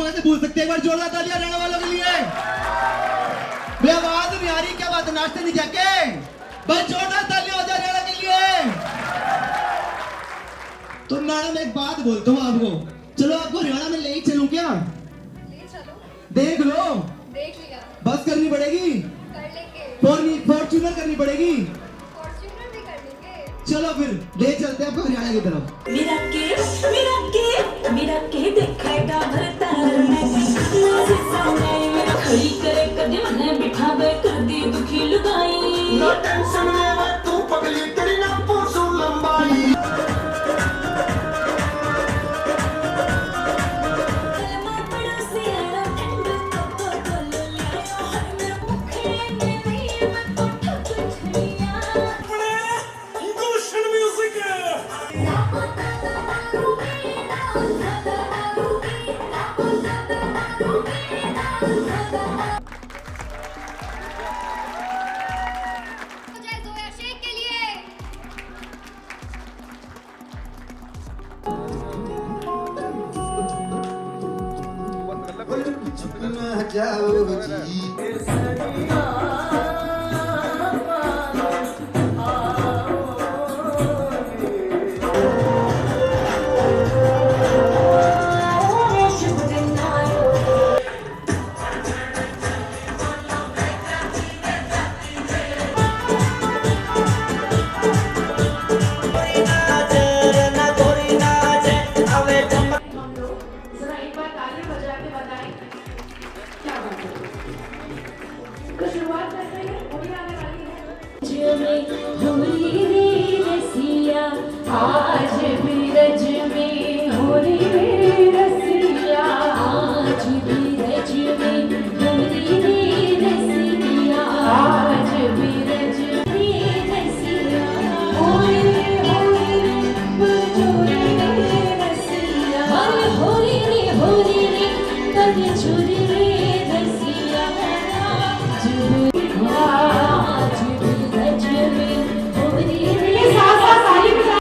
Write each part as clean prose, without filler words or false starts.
कैसे भूल सकते हैं। एक बार जोरदार तालियां हरियाणा वालों के लिए। भाई आवाज नहीं आ रही, क्या बात है, नाचते नहीं जाके? भाई जोरदार तालियां हो जाए हरियाणा के लिए। तो मैडम एक बात बोलता हूँ आपको, चलो आपको हरियाणा में ले ही चलूं क्या? ले चलो। देख लो। देख लिया। बस करनी पड़ेगी, कर लेंगे। फॉर्च्यूनर करनी पड़ेगी। फॉर्च्यूनर भी कर लेंगे। चलो फिर ले चलते हैं आपको हरियाणा की तरफ। मेरा के देखेगा भरता मेरा खड़ी करे कदे मन बिठावे कर दी दुखी लुगाई ना टेंशन ले तू पगली तेरी ना पूछू लंबाई जाओ जी आज भी रज में हो रे रसिया आज भी रज में हो रे रसिया आज भी रज में रसिया हो रे बजो रे रसिया हो रे बजो रे रसिया आज भी रज में हो रे सासा साली रे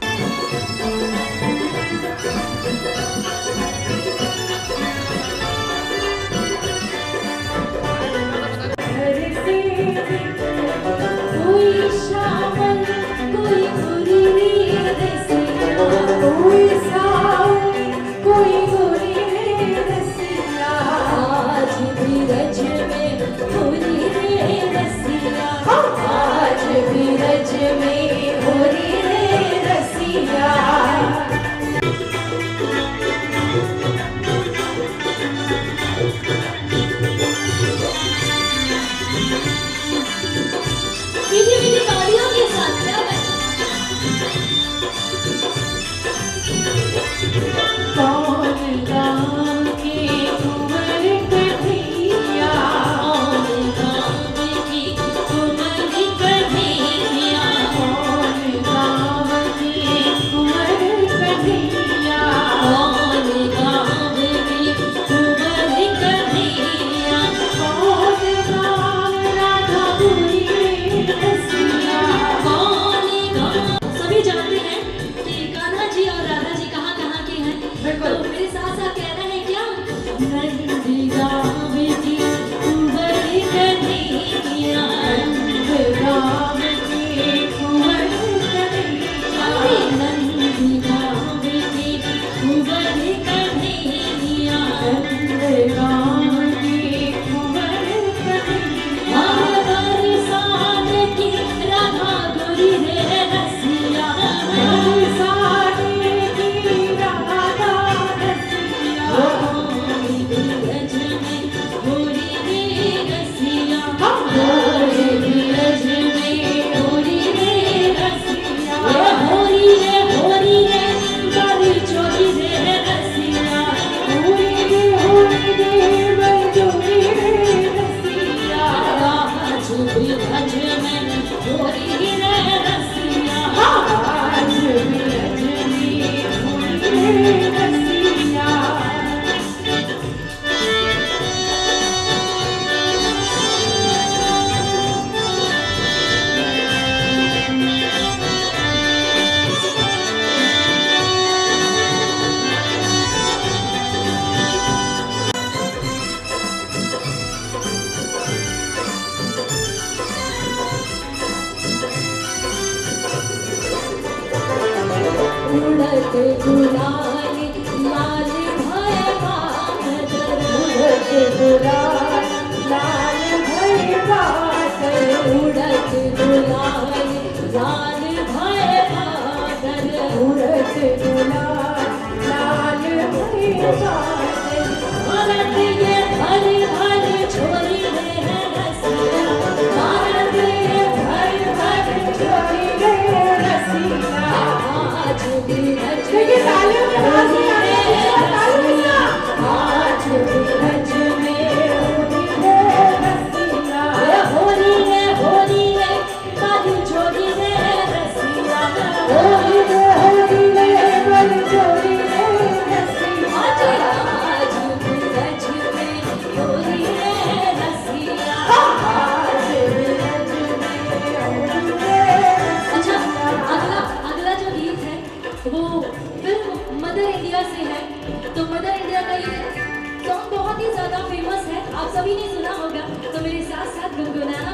सभी ने सुना होगा तो मेरे साथ साथ गुनगुनाना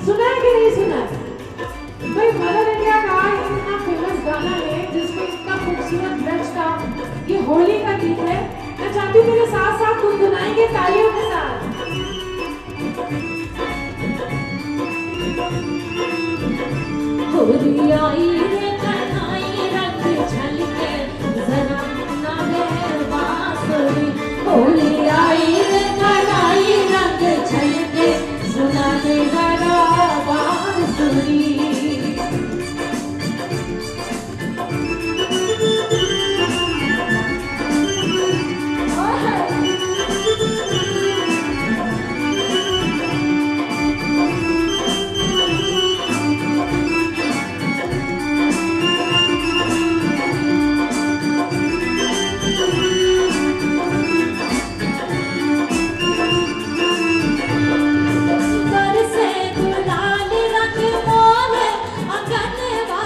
सुना है कि नहीं सुना है? भाई मदर इंडिया का इतना फेमस गाना है जिसमें इतना खूबसूरत ब्रज था, ये होली का गीत है। मैं चाहती हूँ मेरे साथ साथ गुनगुनाएंगे तालियों के साथ। होली आई रे कन्हई रंग झलके जरा ना मेहर बांसुरी होली आई रे कन्हई रंग झलके सुना दे जरा बांसुरी बरसे गुलाल रंग मोहे अंगनवा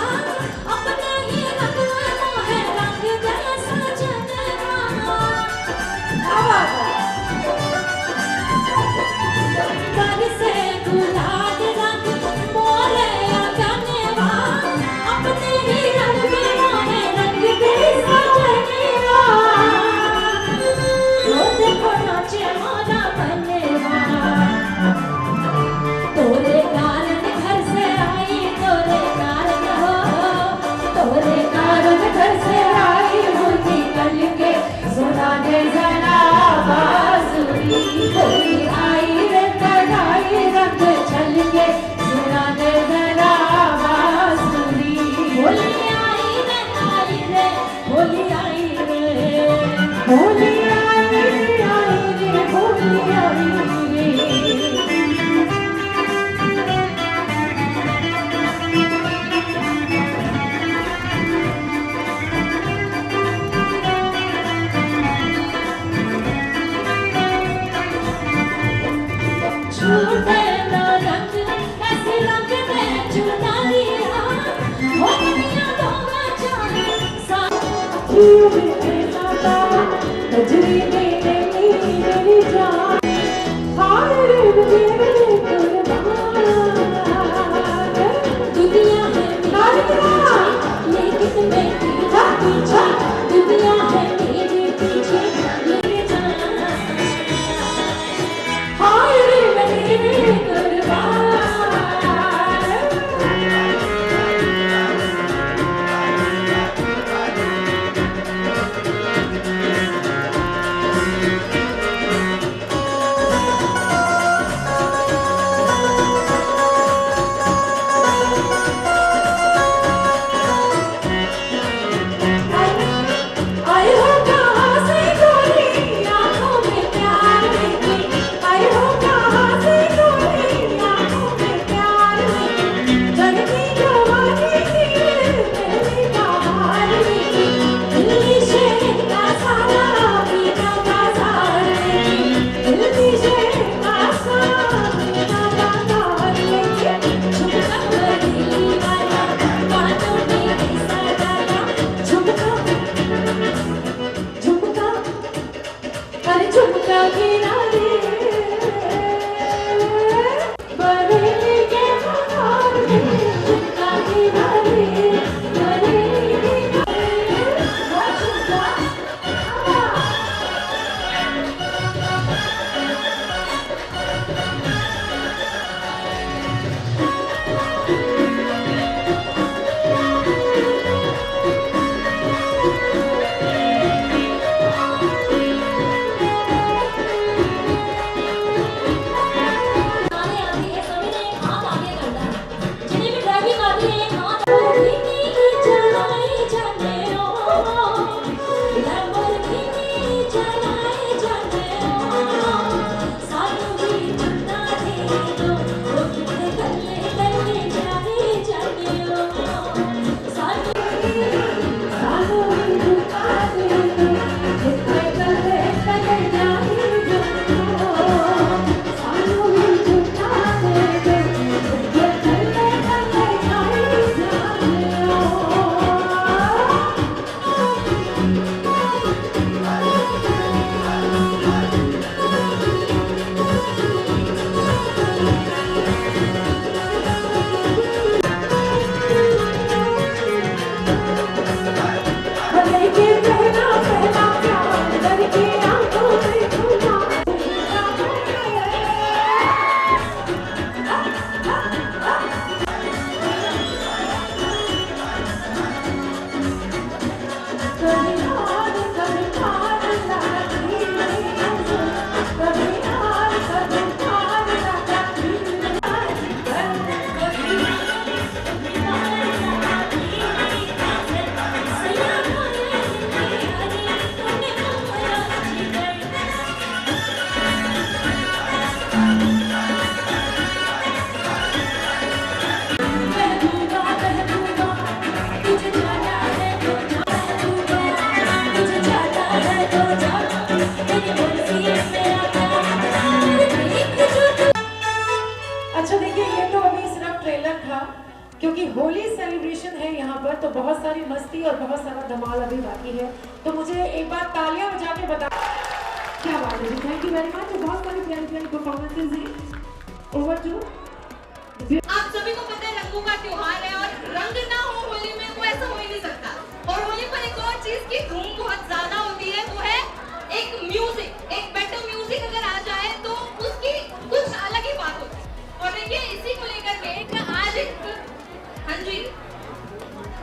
अपने ही रंग मोहे रंग जैसा जनवा बरसे गुलाल रंग मोहे अंगनवा अपने ही रंग मोहे रंग जैसा जनवा ओ देखो नाचे मोरा बनवा तोरे कारण घर से आई तोरे कारण हो तोरे कारण घर से आई होली कल के सुना दे जरा बांसुरी होली आई रे कढ़ाई रंग छल के सुना दे जरा बांसुरी होली आई रे होली आई रे होली आई रे होली आई रे। छूटे न रंग ऐसे रंग में चुना लिया हो दुनिया धोना चाहे क्यों मेरा कजरी मेरे मेरी जान हाय रे मेरे कुर्बान दुनिया है मेरे पीछे लेकिन मैं तेरा पीछे दुनिया है मेरे पीछे मेरे जान हाय रे मेरे कुर्बान क्योंकि होली सेलिब्रेशन है यहाँ पर, तो बहुत सारी मस्ती और बहुत सारा धमाल अभी बाकी है। तो मुझे एक बार तालियां बजा के बता, क्या बात है जी, थैंक यू वेरी मच। बहुत सारी प्यारी प्यारी परफॉर्मेंसेज हैं। ओवर टू आप सभी को पता है रंगों का त्योहार है और रंग ना हो होली में वो ऐसा हो ही नहीं सकता। और होली पर एक और चीज की धूम बहुत ज्यादा होती है, वो है एक म्यूजिक। एक बेटर म्यूजिक अगर आ जाए तो उसकी कुछ अलग ही बात होती है। और देखिए इसी को लेकर के आज हाँ जी,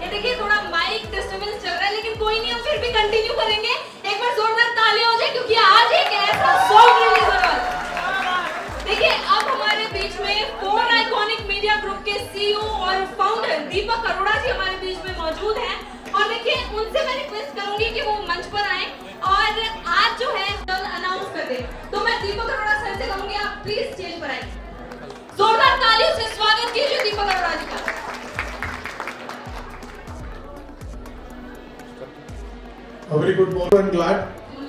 ये देखिए थोड़ा माइक डिस्टर्बेंस चल रहा है, लेकिन कोई नहीं, हम फिर भी कंटिन्यू करेंगे। एक बार जोरदार तालियां हो जाए क्योंकि आज एक ऐसा सॉन्ग रिलीज होने वाला है। देखिए अब हमारे बीच में 4 आइकॉनिक मीडिया ग्रुप के सीईओ और फाउंडर दीपक अरोड़ा जी हमारे बीच में मौजूद हैं। और देखिए उनसे मैं रिक्वेस्ट करूंगी कि वो मंच पर आए और आज जो है अनाउंस कर दे। तो मैं दीपक अरोड़ा सर से कहूंगी आप प्लीज स्टेज पर आइए। जोरदार तालियों से स्वागत कीजिए दीपक अरोड़ा जी का। A very good morning and glad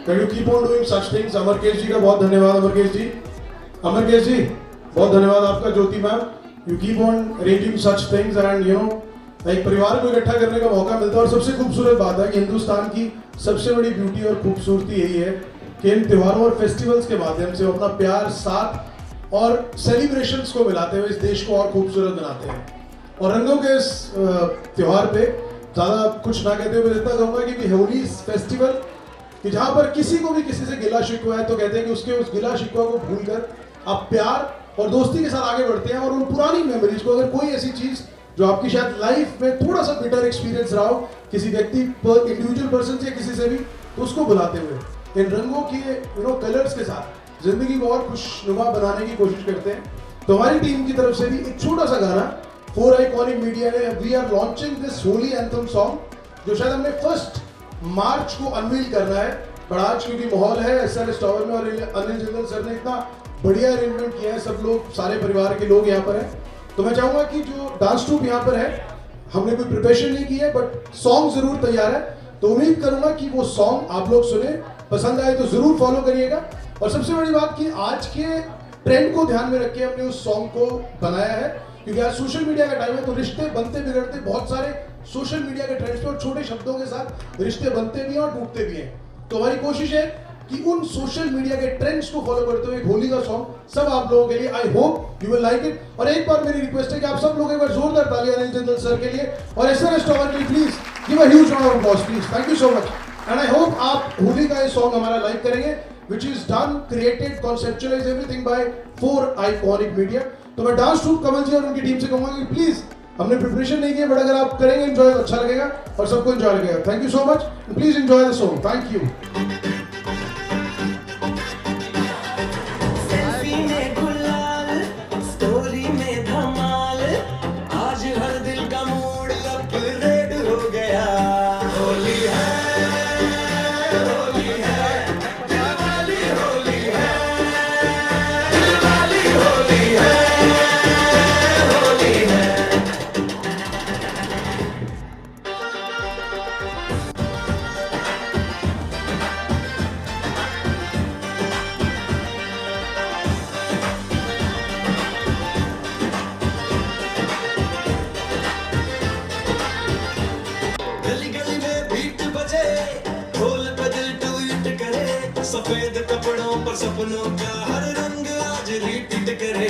that you keep on doing such things. Amarkesh जी का बहुत धन्यवाद। अमरकेश जी बहुत धन्यवाद आपका। ज्योति ma'am, you keep on arranging such things and you know एक परिवार को इकट्ठा करने का मौका मिलता है। और सबसे खूबसूरत बात है कि हिंदुस्तान की सबसे बड़ी ब्यूटी और खूबसूरती यही है कि इन त्योहारों और फेस्टिवल्स के माध्यम से वो अपना प्यार, साथ और सेलिब्रेशंस को मिलाते हुए इस देश को और खूबसूरत बनाते हैं। और रंगों के इस त्योहार पे ज़्यादा कुछ ना कहते हुए इतना कहूँगा कि होली फेस्टिवल कि जहाँ पर किसी को भी किसी से गिला शिकवा है तो कहते हैं कि उसके उस गिला शिकवा को भूलकर आप प्यार और दोस्ती के साथ आगे बढ़ते हैं। और उन पुरानी मेमोरीज को, अगर कोई ऐसी चीज़ जो आपकी शायद लाइफ में थोड़ा सा बिटर एक्सपीरियंस रहा हो किसी व्यक्ति पर, इंडिविजुअल पर्सन से किसी से भी, तो उसको बुलाते हुए इन रंगों के कलर्स के साथ जिंदगी को और खुशनुमा बनाने की कोशिश करते हैं। तो हमारी टीम की तरफ से भी एक छोटा सा गाना 4 आइकॉनिक मीडिया ने, we are launching this Holi anthem song, जो शायद हमने 1 मार्च को अनवील करना है। पर आज क्योंकि माहौल है SRS टावर में और अनिल जिंदल सर ने इतना बढ़िया अरेंजमेंट किया है, सब लोग, सारे परिवार के लोग यहाँ पर हैं, तो मैं चाहूँगा कि जो डांस ट्रूप यहाँ पर है, हमने कोई प्रिपरेशन नहीं की है बट सॉन्ग जरूर तैयार है। तो उम्मीद करूँगा कि वो सॉन्ग आप लोग सुने, पसंद आए तो जरूर फॉलो करिएगा। और सबसे बड़ी बात कि आज के ट्रेंड को ध्यान में रख के हमने उस सॉन्ग को बनाया है, क्योंकि आज सोशल मीडिया का टाइम है। तो रिश्ते बनते बिगड़ते बहुत सारे सोशल मीडिया के ट्रेंड्स पे और छोटे शब्दों के साथ रिश्ते बनते भी हैं और टूटते भी हैं। तो हमारी कोशिश है कि उन सोशल मीडिया के ट्रेंड्स को फॉलो करते हुए एक होली का सॉन्ग सब आप लोगों के लिए, I hope you will like it. और एक बार मेरी रिक्वेस्ट है कि आप सब लोग एक बार जोरदार तालियां अनिल जिंदल सर के लिए और SRS टावर के लिए please give a huge round of applause please. Thank you so much and I hope आप होली का ये सॉन्ग हमारा लाइक करेंगे, which is done, created, conceptualized everything by 4 iconic media. तो मैं डांस ट्रूप कमल जी और उनकी टीम से कहूंगा कि प्लीज, हमने प्रिपरेशन नहीं किया बट अगर आप करेंगे एंजॉय तो अच्छा लगेगा और सबको एंजॉय लगेगा। Thank you so much, please enjoy the song. Thank you. Selfie में गुलाल, स्टोरी में धमाल, आज हर दिल का मूड अपग्रेड हो गया। होली है, होली है, दिलवाली होली है, दिलवाली होली है, होली है। गली गली में बीट बजे, ढोल पे दिल ट्वीट करे, सफेद कपड़ों पर सपनों का हर रंग आज रिपीट करे।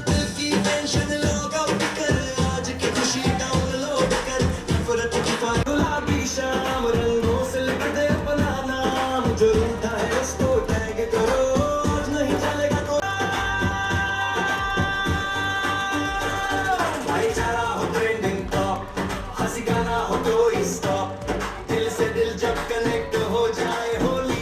दिल की टेंशन लॉग आउट कर, आज की खुशी डाउनलोड कर, नफरत की गुलाबी शाम, रंगों से लिख दे अपना नाम, जो रूठा है उसको टैग करो, आज नहीं चलेगा तो भाईचारा हो ट्रेंडिंग टॉप, हंसी गाना हो तो स्टॉप, दिल से दिल जब कनेक्ट हो जाए, होली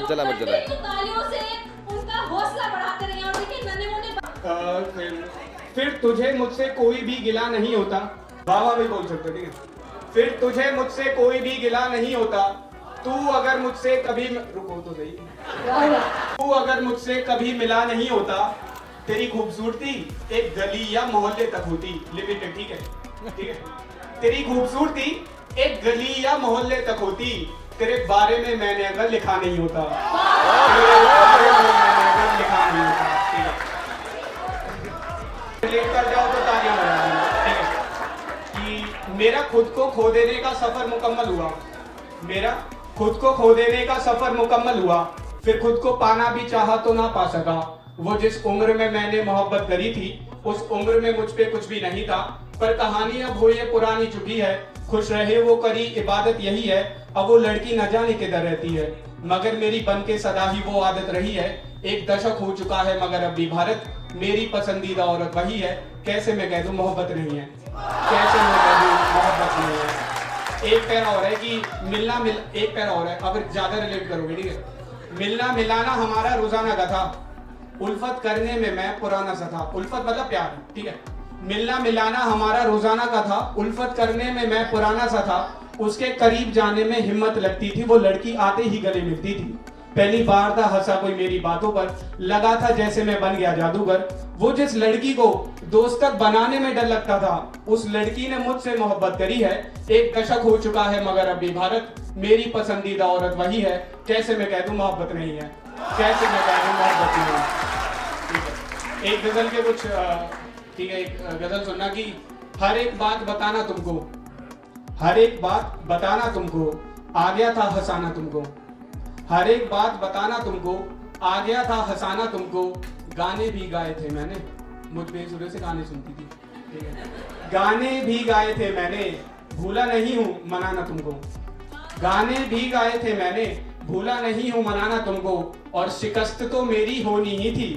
जला मत जला। तो तालियों से उनका हौसला बढ़ाते रहिए और देखिए नन्हे मोटे फिर तुझे मुझसे कोई भी गिला नहीं होता। वाह वाह भी बोल सकते, ठीक है। फिर तुझे मुझसे कोई भी गिला नहीं होता, तू अगर मुझसे कभी रुको तो सही, तू अगर मुझसे कभी मिला नहीं होता, तेरी खूबसूरती एक गली या मोहल्ले तक होती। लिमिटेड, ठीक है, ठीक है। तेरी खूबसूरती एक गली या मोहल्ले तक होती, तेरे बारे में मैंने अगर लिखा नहीं होता, तेरे बारे में मैंने अगर लिखा नहीं होता, ठीक है। रिलेट कर जाओ तो तालियां बजा देना, ठीक है। कि मेरा खुद को खो देने का सफर मुकम्मल हुआ, मेरा खुद को खो देने का सफर मुकम्मल हुआ, फिर खुद को पाना भी चाहा तो ना पा सका। वो जिस उम्र में मैंने मोहब्बत करी थी, उस उम्र में मुझ पे कुछ भी नहीं था, पर कहानी अब हो ये पुरानी चुकी है। खुश रहे वो करी इबादत यही है, अब वो लड़की न जाने किधर रहती है, मगर मेरी बन के सदा ही वो आदत रही है। एक दशक हो चुका है मगर अब भी भारत मेरी पसंदीदा औरत वही है। कैसे मैं कह दूं मोहब्बत नहीं है, कैसे मैं कह दूं मोहब्बत नहीं है। एक पैरा और है कि एक पैरा और है, अब ज्यादा रिलेट करोगे, ठीक है। मिलना मिलाना हमारा रोजाना का था, उल्फत करने में मैं पुराना सा था। उल्फत मतलब प्यार, ठीक है। मिलना मिलाना हमारा रोजाना का था, उल्फत करने में मैं पुराना सा था। उसके करीब जाने में हिम्मत लगती थी, वो लड़की आते ही गले मिलती थी। पहली बार था हंसा कोई मेरी बातों पर, लगा था जैसे मैं बन गया जादूगर। वो जिस लड़की को दोस्त तक बनाने में डर लगता था, उस लड़की ने मुझसे मोहब्बत करी है। एक दशक हो चुका है मगर अभी भारत मेरी पसंदीदा औरत वही है। कैसे मैं कह दूं मोहब्बत नहीं है, कैसे मैं कह दूं मोहब्बत नहीं है। एक गजल के कुछ ठीक है, एक गजल सुनना कि हर एक बात बताना तुमको, हर एक बात बताना तुमको, आ गया था हंसाना तुमको। हर एक बात बताना तुमको, आ गया था हंसाना तुमको। गाने भी गाए थे मैंने, मुझ बेसुरे से गाने सुनती थी, ठीक है। गाने भी गाए थे मैंने, भूला नहीं हूँ मनाना तुमको। गाने भी गाए थे मैंने, भूला नहीं हूँ मनाना तुमको। और शिकस्त तो मेरी होनी ही थी,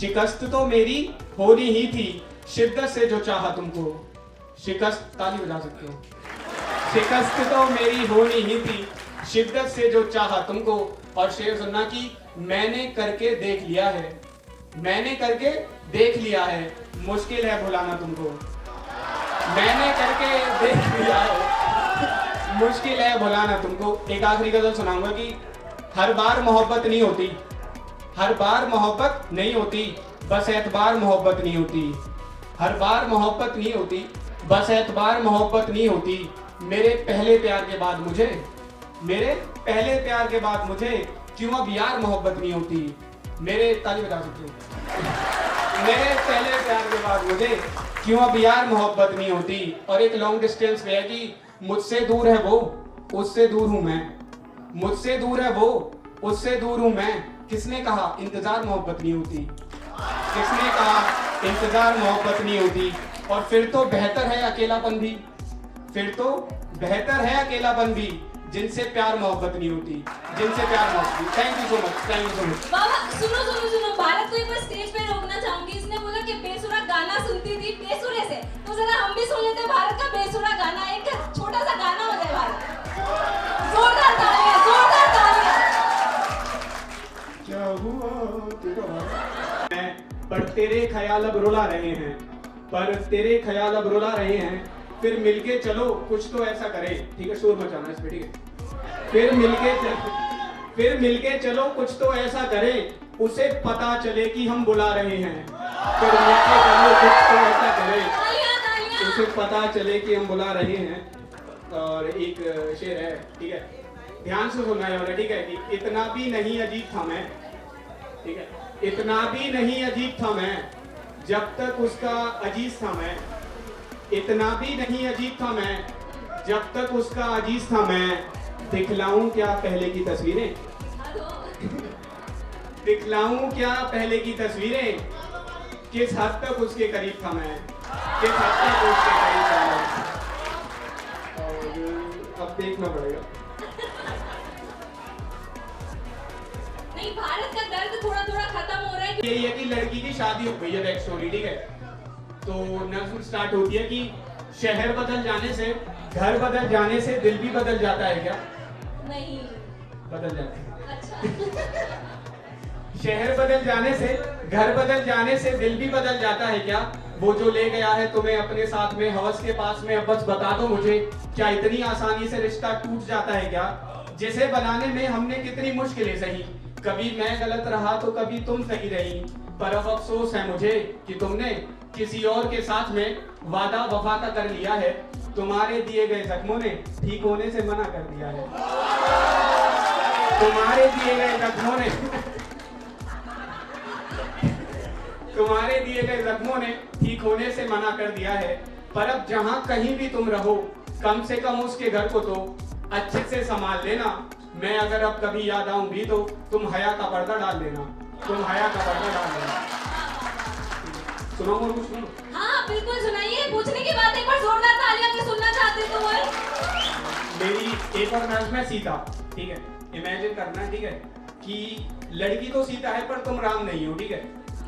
शिकस्त तो मेरी होनी ही थी, शिद्दत से जो चाहा तुमको। शिकस्त, ताली बजा सकते हो। शिकस्त तो मेरी होनी ही थी, शिद्दत से जो चाहा तुमको। और शेर सुनना कि मैंने करके देख लिया है, मैंने करके देख लिया है, मुश्किल है भुलाना तुमको। मैंने करके देख लिया है, मुश्किल है भुलाना तुमको। एक आखिरी गजल सुनाऊंगा कि हर बार मोहब्बत नहीं होती, हर बार मोहब्बत नहीं होती, बस एतबार मोहब्बत नहीं होती। हर बार मोहब्बत नहीं होती, बस एतबार मोहब्बत नहीं होती। मेरे पहले प्यार के बाद मुझे, मेरे पहले प्यार के बाद मुझे क्यों अब यार मोहब्बत नहीं होती। मेरे, ताली बजा सकते हो। मेरे पहले प्यार के बाद मुझे क्यों अब यार मोहब्बत नहीं होती। और एक लॉन्ग डिस्टेंस पे है कि मुझसे दूर है वो, उससे दूर हूं मैं। मुझसे दूर है वो, उससे दूर हूं मैं। किसने कहा इंतजार मोहब्बत नहीं होती, किसने कहा इंतजार मोहब्बत नहीं होती। और फिर तो बेहतर है अकेलापन भी, फिर तो बेहतर है अकेलापन भी, जिनसे प्यार मोहब्बत नहीं होती, जिनसे प्यार मोहब्बत। Thank you so much, thank you so much. बाबा सुनो सुनो सुनो, भारत को एक बार स्टेज पे रोकना चाहूंगी। इसने बोला कि बेसुरा गाना सुनती थी बेसुरे से, तो जरा हम भी सुन लेते हैं भारत का बेसुरा गाना। एक छोटा सा गाना हो जाए भारत। जोरदार तालियां, जोरदार तालियां। क्या हुआ तेरा पर तेरे ख्याल अब रुला रहे हैं, पर तेरे ख्याल अब रुला रहे हैं। फिर मिलके चलो कुछ तो ऐसा करे, ठीक है, शोर मचाना इस पे, ठीक है। फिर मिलके चलो कुछ तो ऐसा करे, उसे पता चले कि हम बुला रहे हैं। फिर मिलके चलो कुछ तो ऐसा करे, उसे पता चले कि हम बुला रहे हैं। और एक शेर है, ठीक है, ध्यान से सुनना है, ठीक है। कि इतना भी नहीं अजीब था मैं, ठीक है, इतना भी नहीं अजीब था मैं, जब तक उसका अजीज था मैं। इतना भी नहीं अजीब था मैं, जब तक उसका अजीज था मैं। दिखलाऊं क्या पहले की तस्वीरें, दिखलाऊं क्या पहले की तस्वीरें, किस हद तक उसके करीब था मैं, किस हद तक उसके करीब था मैं। और अब देखना पड़ेगा। नहीं, भारत का दर्द थोड़ा थोड़ा खत्म हो रहा है। यही है कि लड़की की शादी हो गई है, बैक स्टोरी, ठीक है। तो नज़्म स्टार्ट होती है कि शहर बदल जाने से, घर बदल जाने से दिल भी बदल जाता है क्या? नहीं बदल जाता है। शहर बदल जाने से, घर बदल जाने से दिल भी बदल जाता है क्या? वो जो ले गया है तुम्हें अपने साथ में हवस के पास में, अब बस बता दो मुझे, क्या इतनी आसानी से रिश्ता टूट जाता है क्या? जिसे बनाने में हमने कितनी मुश्किलें सही, कभी मैं गलत रहा तो कभी तुम सही रही, पर अब अफसोस है मुझे कि तुमने किसी और के साथ में वादा वफा का कर लिया है। तुम्हारे दिए गए जख्मों ने ठीक होने से मना कर दिया है। तुम्हारे दिए गए जख्मों ने तुम्हारे दिए गए जख्मों ने ठीक होने से मना कर दिया है। पर अब जहां कहीं भी तुम रहो, कम से कम उसके घर को तो अच्छे से संभाल लेना। मैं अगर अब कभी याद आऊं भी तो तुम हया का पर्दा डाल देना, तुम हया का पर्दा डाल देना। सुनो और कुछ सुनो। हाँ बिल्कुल सुनाइए, पूछने की बात एक बार जोरदार तालियां के सुनना चाहते तो वो मेरी एक और नाम है सीता, ठीक है? इमेजिन करना, ठीक है, कि लड़की तो सीता है पर तुम राम नहीं हो, ठीक है?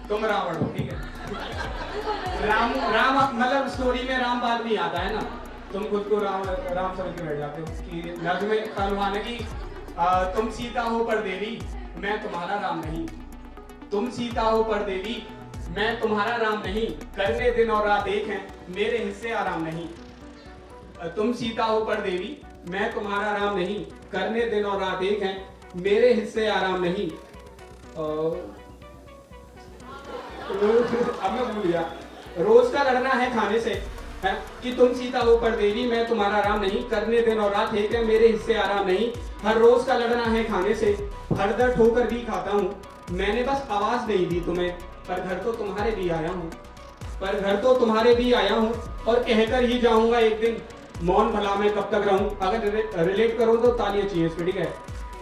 तुम रावण हो, ठीक है? राम मतलब स्टोरी में राम बाद नहीं आता है ना, तुम खुद को राम समझ के बैठ जाते हो कि नज़्म खान की तुम सीता हो पर देवी मैं तुम्हारा राम नहीं, तुम सीता हो पर देवी मैं तुम्हारा राम नहीं, करने दिन और रात एक हैं मेरे हिस्से आराम नहीं। तुम सीता हो पर देवी मैं तुम्हारा राम नहीं, करने दिन और रात एक हैं मेरे हिस्से आराम नहीं। अब मैं भूल गया। रोज का लड़ना है खाने से, है कि तुम सीता हो पर देवी मैं तुम्हारा राम नहीं, करने दिन और रात एक है मेरे हिस्से आराम नहीं। हर रोज का लड़ना है खाने से, हर दर ठोकर भी खाता हूँ, मैंने बस आवाज नहीं दी तुम्हें, पर घर तो तुम्हारे भी आया हूँ, पर घर तो तुम्हारे भी आया हूँ, और कहकर ही जाऊंगा एक दिन मौन भला मैं कब तक रहूं। अगर रिलेट करो तो तालियां चाहिए इसमें, ठीक है?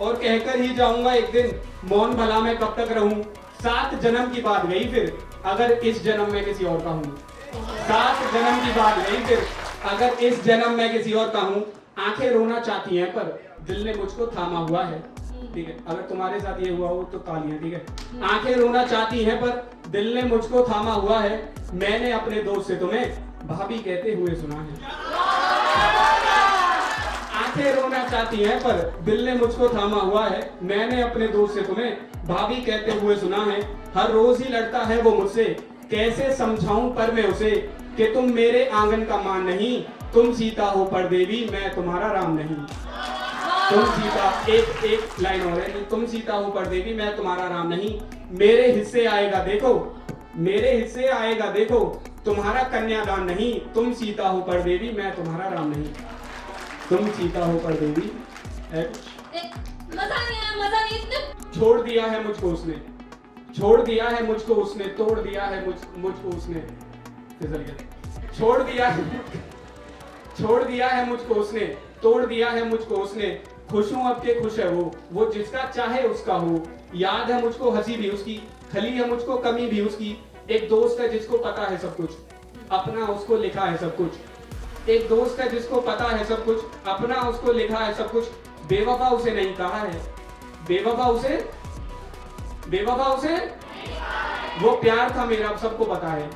और कहकर ही जाऊंगा एक दिन मौन भला मैं कब तक रहूं, 7 जन्म की बात गई फिर अगर इस जन्म में किसी और का हूं, 7 जन्म की बात गई फिर अगर इस जन्म में किसी और का हूं। आंखें रोना चाहती हैं पर दिल ने मुझको थामा हुआ है, ठीक है? अगर तुम्हारे साथ ये हुआ हो तो तालियां, ठीक है? आंखें रोना चाहती हैं पर दिल ने मुझको थामा हुआ है, मैंने अपने दोस्त से तुम्हें भाभी कहते हुए सुना है। आंखें रोना चाहती हैं पर दिल ने मुझको थामा हुआ है, मैंने अपने दोस्त से तुम्हें भाभी कहते हुए सुना है। हर रोज ही लड़ता है वो मुझसे, कैसे समझाऊं पर मैं उसे कि तुम मेरे आंगन का मान नहीं, तुम सीता हो पर देवी मैं तुम्हारा राम नहीं। तुम सीता, एक लाइन और है, तुम सीता हो पर देवी मैं तुम्हारा राम नहीं, मेरे हिस्से आएगा देखो, मेरे हिस्से आएगा देखो, तुम्हारा कन्यादान नहीं, तुम सीता हो पर देवी मैं तुम्हारा राम नहीं। तुम सीता हो पर देवी मजा नहीं इतने। छोड़ दिया है मुझको उसने, छोड़ दिया है मुझको उसने, तोड़ दिया है मुझको उसने, फिसल गया। छोड़ दिया है मुझको उसने, तोड़ दिया है मुझको उसने, खुश हूं अब के खुश है वो जिसका चाहे उसका हो। याद है मुझको हंसी भी उसकी, खली है मुझको कमी भी उसकी, एक दोस्त है जिसको पता है सब कुछ, अपना उसको लिखा है सब कुछ। एक दोस्त है जिसको पता है सब कुछ, अपना उसको लिखा है सब कुछ। बेवफा उसे नहीं कहा है, बेवफा उसे वो प्यार था मेरा अब सबको पता है।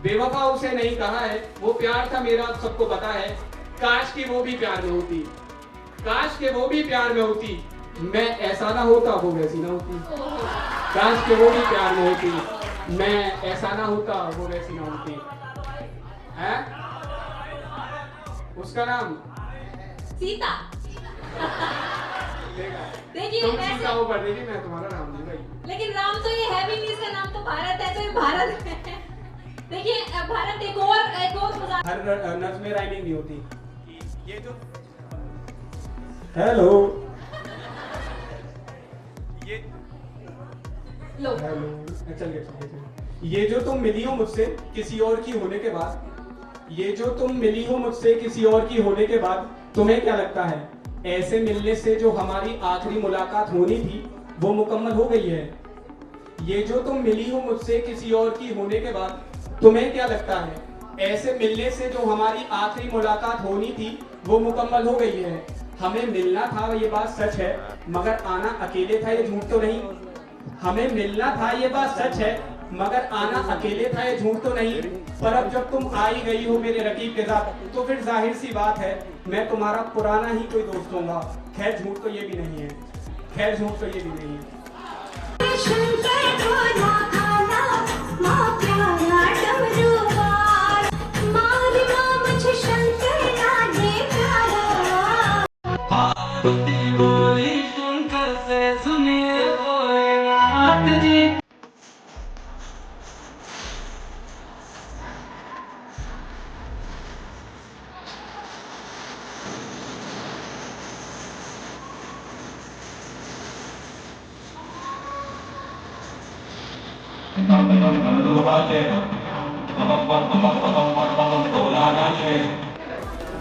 बेवफा उसे नहीं कहा है, वो प्यार था मेरा अब सबको पता है। काश कि वो भी प्यार में होती, काश कि वो भी प्यार में होती, मैं ऐसा ना होता वो वैसी ना होती। काश कि वो भी प्यार में होती, मैं ऐसा ना होता वो वैसी ना होती। है उसका नाम सीता। देखिए तुम सीता हो पर देवी मैं तुम्हारा राम नहीं भाई। लेकिन राम तो ये है भी नहीं, इसका नाम तो भारत है, तो ये भारत है। देखिए भारत एक और मजाक। हर नज़्म राइमिंग नहीं होती। ये जो हेलो ये लो चल गया। ये जो तुम मिली हो मुझसे किसी और की होने के बाद, ये जो तुम मिली हो मुझसे किसी और की होने के बाद, तुम्हें क्या लगता है ऐसे मिलने से जो हमारी आखिरी मुलाकात होनी थी वो मुकम्मल हो गई है? ये जो तुम मिली हो मुझसे किसी और की होने के बाद, तुम्हें क्या लगता है ऐसे मिलने से जो हमारी आखिरी मुलाकात होनी थी वो मुकम्मल हो गई है? हमें मिलना था ये बात सच है, मगर आना अकेले था ये झूठ तो नहीं। हमें मिलना था ये बात सच है, मगर आना अकेले था ये झूठ तो नहीं। पर अब जब तुम आई गई हो मेरे रकीब के साथ, तो फिर जाहिर सी बात है मैं तुम्हारा पुराना ही कोई दोस्त होऊंगा। खैर झूठ तो ये भी नहीं है, खैर झूठ तो ये भी नहीं है।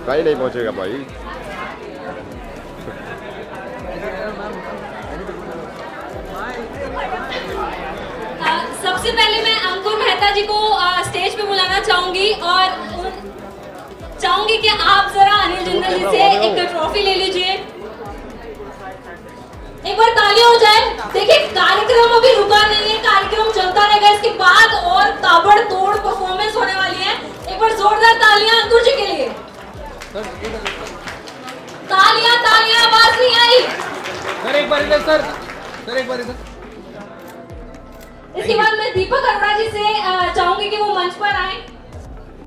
कहीं नहीं पहुंचेगा भाई। सबसे पहले मैं अंकुर मेहता जी को स्टेज पे बुलाना चाहूंगी और चाहूंगी कि आप जरा अनिल जिंदल जी से एक ट्रॉफी ले लीजिए। एक बार तालियां हो जाए। देखिए कार्यक्रम अभी रुका नहीं है, कार्यक्रम चलता रहेगा। इसके बाद और ताबड़तोड़ परफॉर्मेंस होने वाली है। एक बार जोरदार तालियां अंकुर जी के लिए। तालियां तालियां, आवाज नहीं आई। सर एक बार इधर, सर एक बार इधर। इसके बाद मैं दीपक अरोड़ा जी से चाहूंगी कि वो मंच पर आए।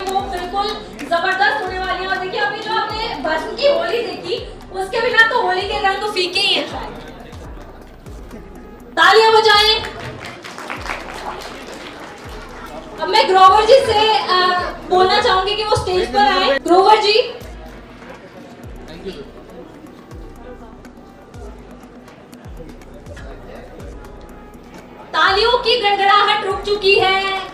वो बिल्कुल जबरदस्त होने वाली है। और देखिए अभी जो आपने बचपन की होली देखी, उसके बिना तो होली के रंग तो फीके ही हैं शायद। तालियां बजाएं। अब मैं ग्रोवर जी से बोलना चाहूंगी कि वो स्टेज पर आए। ग्रोवर जी। तालियों की गड़गड़ाहट रुक चुकी है।